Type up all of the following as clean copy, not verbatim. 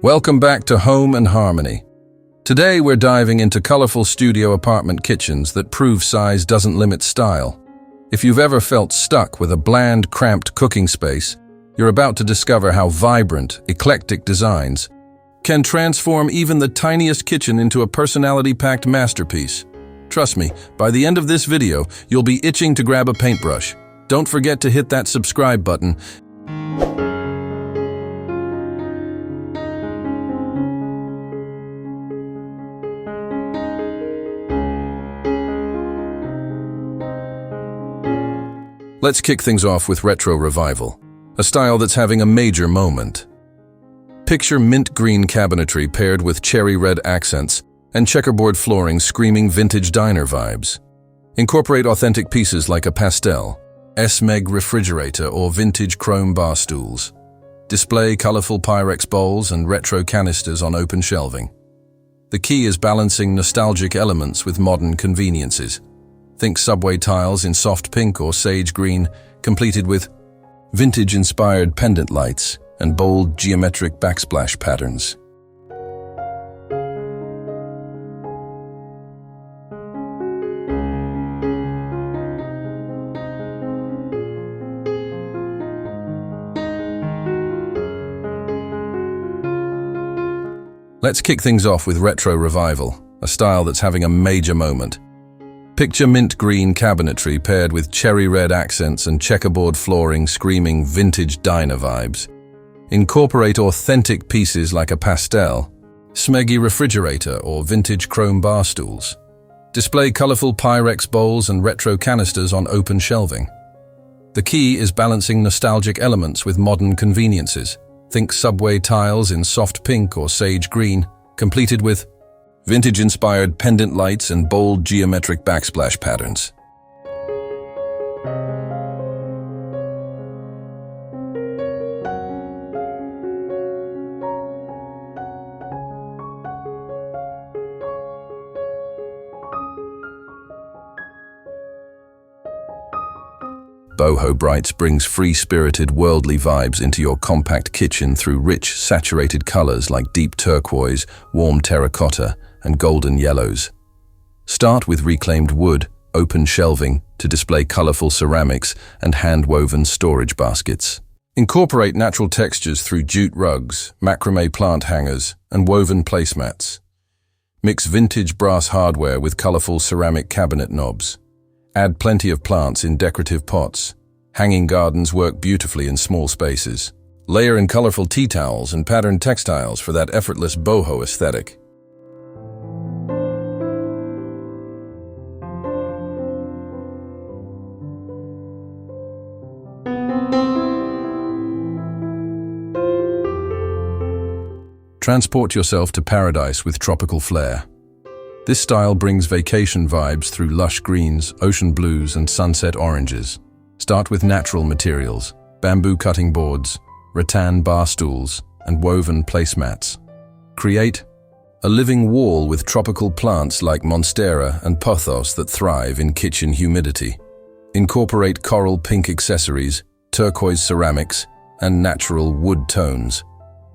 Welcome back to Home and Harmony. Today we're diving into colorful studio apartment kitchens that prove size doesn't limit style. If you've ever felt stuck with a bland, cramped cooking space, you're about to discover how vibrant, eclectic designs can transform even the tiniest kitchen into a personality-packed masterpiece. Trust me, by the end of this video, you'll be itching to grab a paintbrush. Don't forget to hit that subscribe button. Let's kick things off with retro revival, a style that's having a major moment. Picture mint green cabinetry paired with cherry red accents and checkerboard flooring screaming vintage diner vibes. Incorporate authentic pieces like a pastel, S-Meg refrigerator or vintage chrome bar stools. Display colorful Pyrex bowls and retro canisters on open shelving. The key is balancing nostalgic elements with modern conveniences. Think subway tiles in soft pink or sage green, completed with vintage-inspired pendant lights and bold geometric backsplash patterns. Let's kick things off with retro revival, a style that's having a major moment. Picture mint green cabinetry paired with cherry red accents and checkerboard flooring screaming vintage diner vibes. Incorporate authentic pieces like a pastel, smeggy refrigerator or vintage chrome bar stools. Display colorful Pyrex bowls and retro canisters on open shelving. The key is balancing nostalgic elements with modern conveniences. Think subway tiles in soft pink or sage green, completed with vintage-inspired pendant lights and bold geometric backsplash patterns. Boho Brights brings free-spirited, worldly vibes into your compact kitchen through rich, saturated colors like deep turquoise, warm terracotta, and golden yellows. Start with reclaimed wood, open shelving to display colorful ceramics and hand-woven storage baskets. Incorporate natural textures through jute rugs, macrame plant hangers, and woven placemats. Mix vintage brass hardware with colorful ceramic cabinet knobs. Add plenty of plants in decorative pots. Hanging gardens work beautifully in small spaces. Layer in colorful tea towels and patterned textiles for that effortless boho aesthetic. Transport yourself to paradise with tropical flair. This style brings vacation vibes through lush greens, ocean blues, and sunset oranges. Start with natural materials, bamboo cutting boards, rattan bar stools, and woven placemats. Create a living wall with tropical plants like monstera and pothos that thrive in kitchen humidity. Incorporate coral pink accessories, turquoise ceramics, and natural wood tones.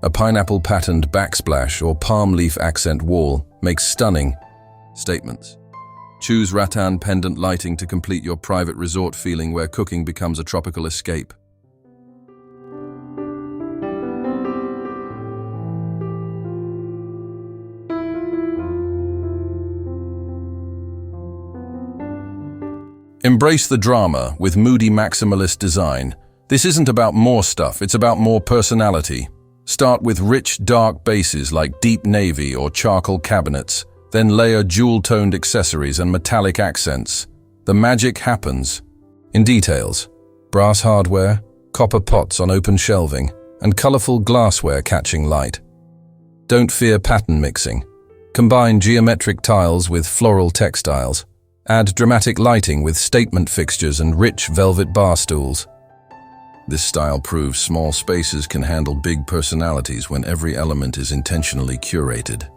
A pineapple-patterned backsplash or palm leaf accent wall makes stunning statements. Choose rattan pendant lighting to complete your private resort feeling where cooking becomes a tropical escape. Embrace the drama with Moody Maximalist design. This isn't about more stuff, it's about more personality. Start with rich, dark bases like deep navy or charcoal cabinets, then layer jewel-toned accessories and metallic accents. The magic happens in details: brass hardware, copper pots on open shelving, and colorful glassware catching light. Don't fear pattern mixing. Combine geometric tiles with floral textiles. Add dramatic lighting with statement fixtures and rich velvet bar stools. This style proves small spaces can handle big personalities when every element is intentionally curated.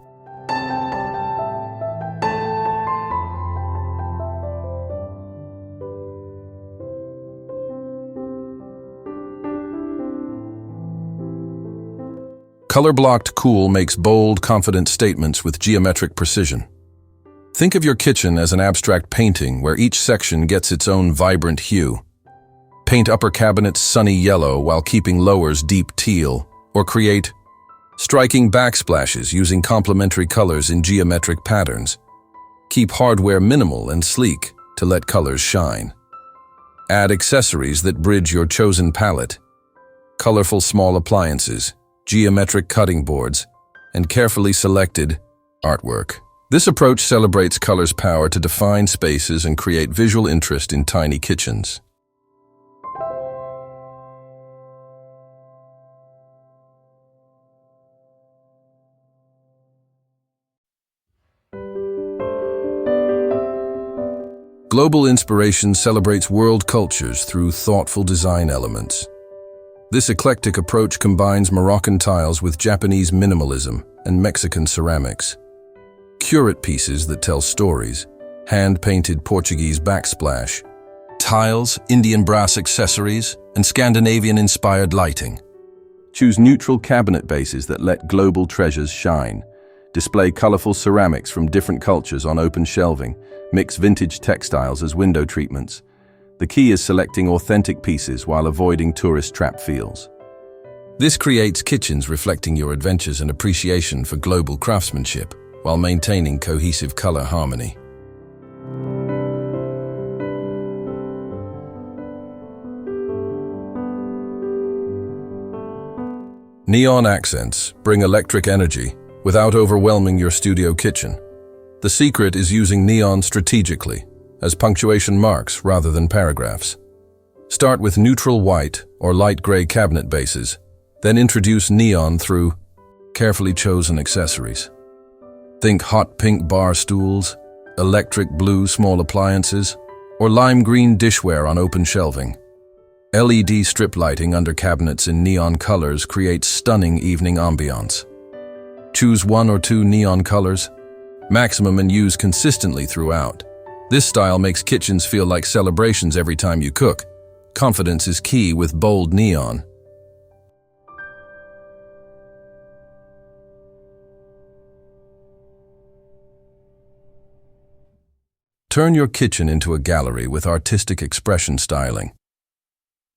Color-blocked cool makes bold, confident statements with geometric precision. Think of your kitchen as an abstract painting where each section gets its own vibrant hue. Paint upper cabinets sunny yellow while keeping lowers deep teal, or create striking backsplashes using complementary colors in geometric patterns. Keep hardware minimal and sleek to let colors shine. Add accessories that bridge your chosen palette. Colorful small appliances, geometric cutting boards, and carefully selected artwork. This approach celebrates color's power to define spaces and create visual interest in tiny kitchens. Global inspiration celebrates world cultures through thoughtful design elements. This eclectic approach combines Moroccan tiles with Japanese minimalism and Mexican ceramics. Curate pieces that tell stories, hand-painted Portuguese backsplash, tiles, Indian brass accessories, and Scandinavian-inspired lighting. Choose neutral cabinet bases that let global treasures shine. Display colorful ceramics from different cultures on open shelving. Mix vintage textiles as window treatments. The key is selecting authentic pieces while avoiding tourist trap feels. This creates kitchens reflecting your adventures and appreciation for global craftsmanship, while maintaining cohesive color harmony. Neon accents bring electric energy without overwhelming your studio kitchen. The secret is using neon strategically, as punctuation marks rather than paragraphs. Start with neutral white or light gray cabinet bases, then introduce neon through carefully chosen accessories. Think hot pink bar stools, electric blue small appliances, or lime green dishware on open shelving. LED strip lighting under cabinets in neon colors creates stunning evening ambiance. Choose 1 or 2 neon colors, maximum, and use consistently throughout. This style makes kitchens feel like celebrations every time you cook. Confidence is key with bold neon. Turn your kitchen into a gallery with artistic expression styling.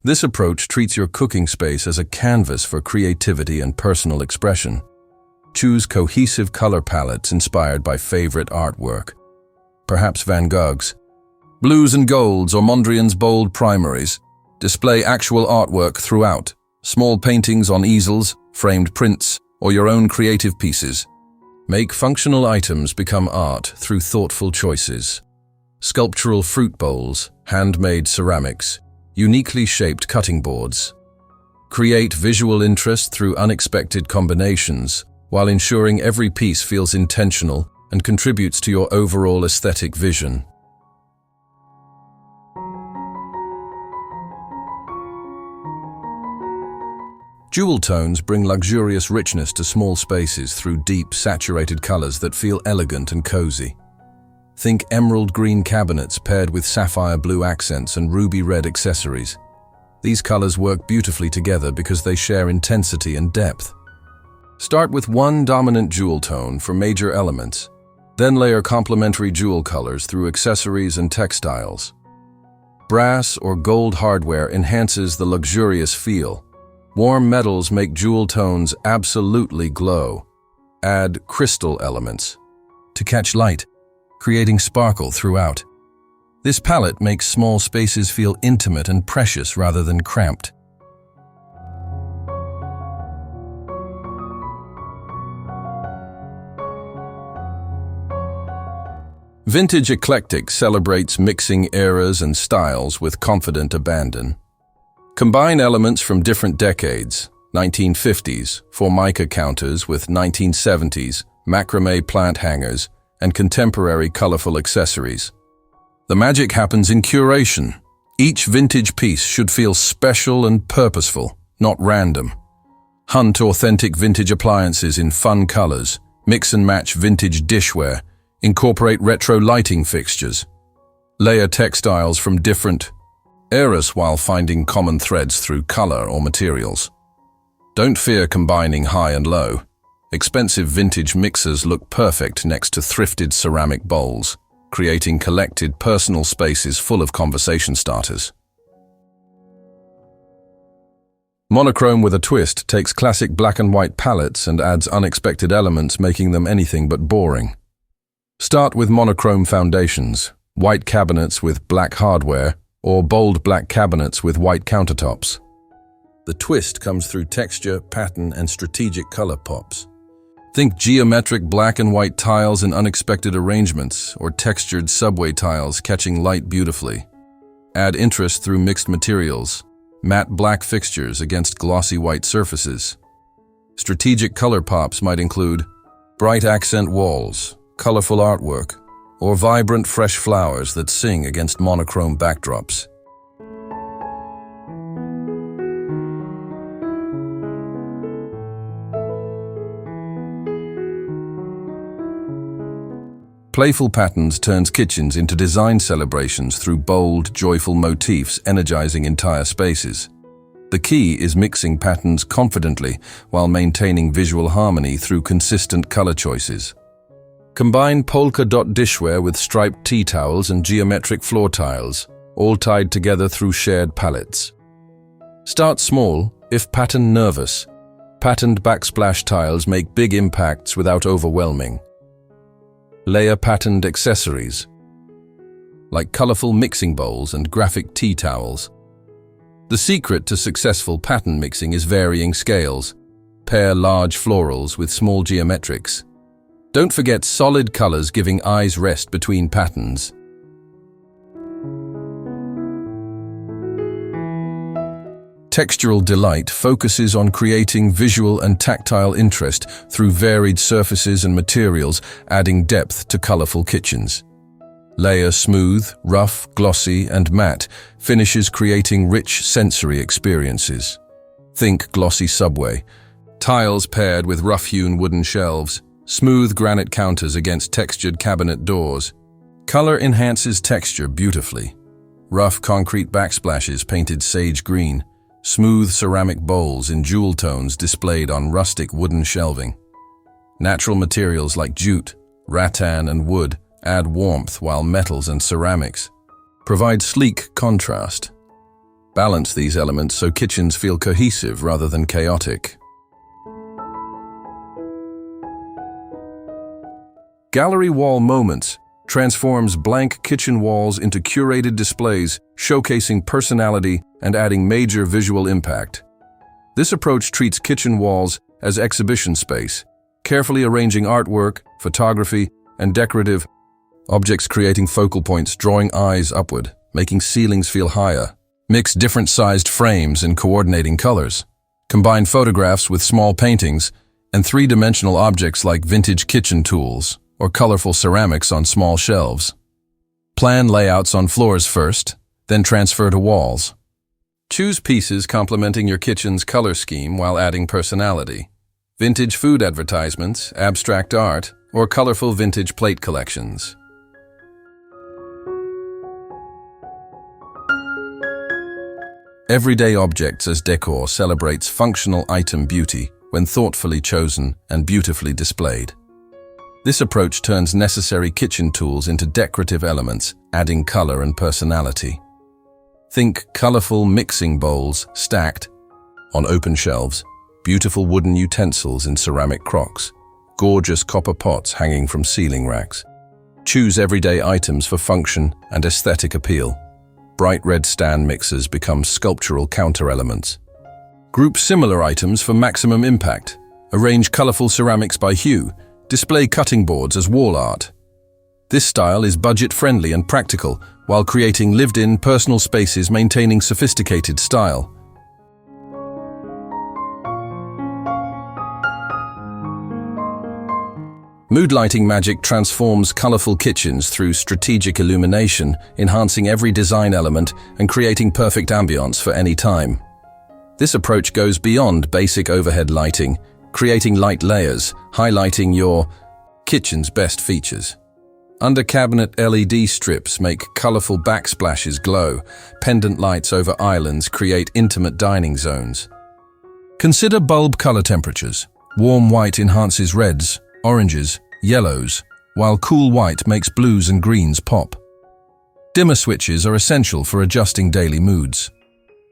This approach treats your cooking space as a canvas for creativity and personal expression. Choose cohesive color palettes inspired by favorite artwork. Perhaps Van Gogh's blues and golds or Mondrian's bold primaries. Display actual artwork throughout, small paintings on easels, framed prints, or your own creative pieces. Make functional items become art through thoughtful choices. Sculptural fruit bowls, handmade ceramics, uniquely shaped cutting boards. Create visual interest through unexpected combinations, while ensuring every piece feels intentional and contributes to your overall aesthetic vision. Jewel tones bring luxurious richness to small spaces through deep, saturated colors that feel elegant and cozy. Think emerald green cabinets paired with sapphire blue accents and ruby red accessories. These colors work beautifully together because they share intensity and depth. Start with one dominant jewel tone for major elements, then layer complementary jewel colors through accessories and textiles. Brass or gold hardware enhances the luxurious feel. Warm metals make jewel tones absolutely glow. Add crystal elements to catch light, creating sparkle throughout. This palette makes small spaces feel intimate and precious rather than cramped. Vintage Eclectic celebrates mixing eras and styles with confident abandon. Combine elements from different decades, 1950s Formica counters with 1970s macrame plant hangers, and contemporary colorful accessories. The magic happens in curation. Each vintage piece should feel special and purposeful, not random. Hunt authentic vintage appliances in fun colors, mix and match vintage dishware, incorporate retro lighting fixtures. Layer textiles from different eras while finding common threads through color or materials. Don't fear combining high and low. Expensive vintage mixers look perfect next to thrifted ceramic bowls, creating collected personal spaces full of conversation starters. Monochrome with a twist takes classic black and white palettes and adds unexpected elements, making them anything but boring. Start with monochrome foundations, white cabinets with black hardware, or bold black cabinets with white countertops. The twist comes through texture, pattern, and strategic color pops. Think geometric black and white tiles in unexpected arrangements, or textured subway tiles catching light beautifully. Add interest through mixed materials, matte black fixtures against glossy white surfaces. Strategic color pops might include bright accent walls, colorful artwork, or vibrant fresh flowers that sing against monochrome backdrops. Playful patterns turns kitchens into design celebrations through bold, joyful motifs energizing entire spaces. The key is mixing patterns confidently while maintaining visual harmony through consistent color choices. Combine polka dot dishware with striped tea towels and geometric floor tiles, all tied together through shared palettes. Start small, if pattern nervous. Patterned backsplash tiles make big impacts without overwhelming. Layer patterned accessories, like colorful mixing bowls and graphic tea towels. The secret to successful pattern mixing is varying scales. Pair large florals with small geometrics. Don't forget solid colors giving eyes rest between patterns. Textural delight focuses on creating visual and tactile interest through varied surfaces and materials, adding depth to colorful kitchens. Layer smooth, rough, glossy, and matte finishes creating rich sensory experiences. Think glossy subway. Tiles paired with rough-hewn wooden shelves, smooth granite counters against textured cabinet doors. Color enhances texture beautifully. Rough concrete backsplashes painted sage green. Smooth ceramic bowls in jewel tones displayed on rustic wooden shelving. Natural materials like jute, rattan, and wood add warmth, while metals and ceramics provide sleek contrast. Balance these elements so kitchens feel cohesive rather than chaotic. Gallery wall moments transforms blank kitchen walls into curated displays, showcasing personality and adding major visual impact. This approach treats kitchen walls as exhibition space, carefully arranging artwork, photography, and decorative objects, creating focal points, drawing eyes upward, making ceilings feel higher. Mix different-sized frames in coordinating colors. Combine photographs with small paintings and three-dimensional objects like vintage kitchen tools or colorful ceramics on small shelves. Plan layouts on floors first, then transfer to walls. Choose pieces complementing your kitchen's color scheme while adding personality. Vintage food advertisements, abstract art, or colorful vintage plate collections. Everyday objects as decor celebrates functional item beauty when thoughtfully chosen and beautifully displayed. This approach turns necessary kitchen tools into decorative elements, adding color and personality. Think colorful mixing bowls stacked on open shelves, beautiful wooden utensils in ceramic crocks, gorgeous copper pots hanging from ceiling racks. Choose everyday items for function and aesthetic appeal. Bright red stand mixers become sculptural counter-elements. Group similar items for maximum impact. Arrange colorful ceramics by hue. Display cutting boards as wall art. This style is budget-friendly and practical, while creating lived-in personal spaces maintaining sophisticated style. Mood lighting magic transforms colorful kitchens through strategic illumination, enhancing every design element and creating perfect ambiance for any time. This approach goes beyond basic overhead lighting, creating light layers, highlighting your kitchen's best features. Under-cabinet LED strips make colorful backsplashes glow. Pendant lights over islands create intimate dining zones. Consider bulb color temperatures. Warm white enhances reds, oranges, yellows, while cool white makes blues and greens pop. Dimmer switches are essential for adjusting daily moods.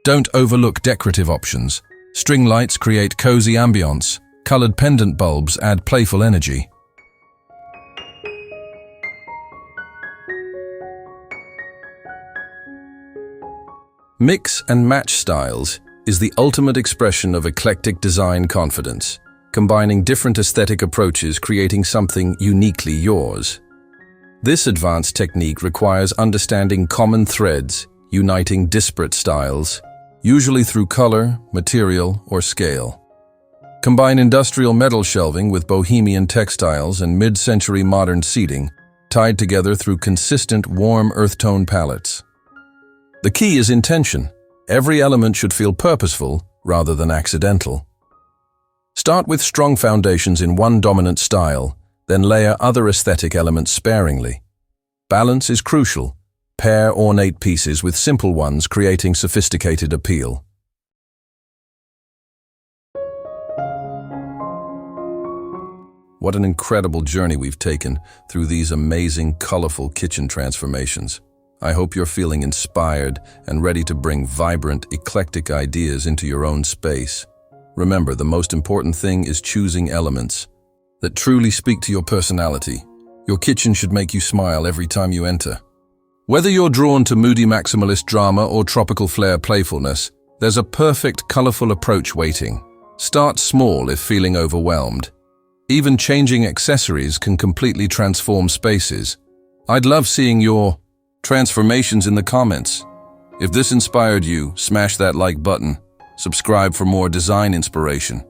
Don't overlook decorative options. String lights create cozy ambience. Colored pendant bulbs add playful energy. Mix and match styles is the ultimate expression of eclectic design confidence, combining different aesthetic approaches, creating something uniquely yours. This advanced technique requires understanding common threads, uniting disparate styles, usually through color, material, or scale. Combine industrial metal shelving with bohemian textiles and mid-century modern seating, tied together through consistent warm earth tone palettes. The key is intention. Every element should feel purposeful rather than accidental. Start with strong foundations in one dominant style, then layer other aesthetic elements sparingly. Balance is crucial. Pair ornate pieces with simple ones, creating sophisticated appeal. What an incredible journey we've taken through these amazing, colorful kitchen transformations. I hope you're feeling inspired and ready to bring vibrant, eclectic ideas into your own space. Remember, the most important thing is choosing elements that truly speak to your personality. Your kitchen should make you smile every time you enter. Whether you're drawn to Moody Maximalist drama or tropical flair playfulness, there's a perfect, colorful approach waiting. Start small if feeling overwhelmed. Even changing accessories can completely transform spaces. I'd love seeing your transformations in the comments. If this inspired you, smash that like button. Subscribe for more design inspiration.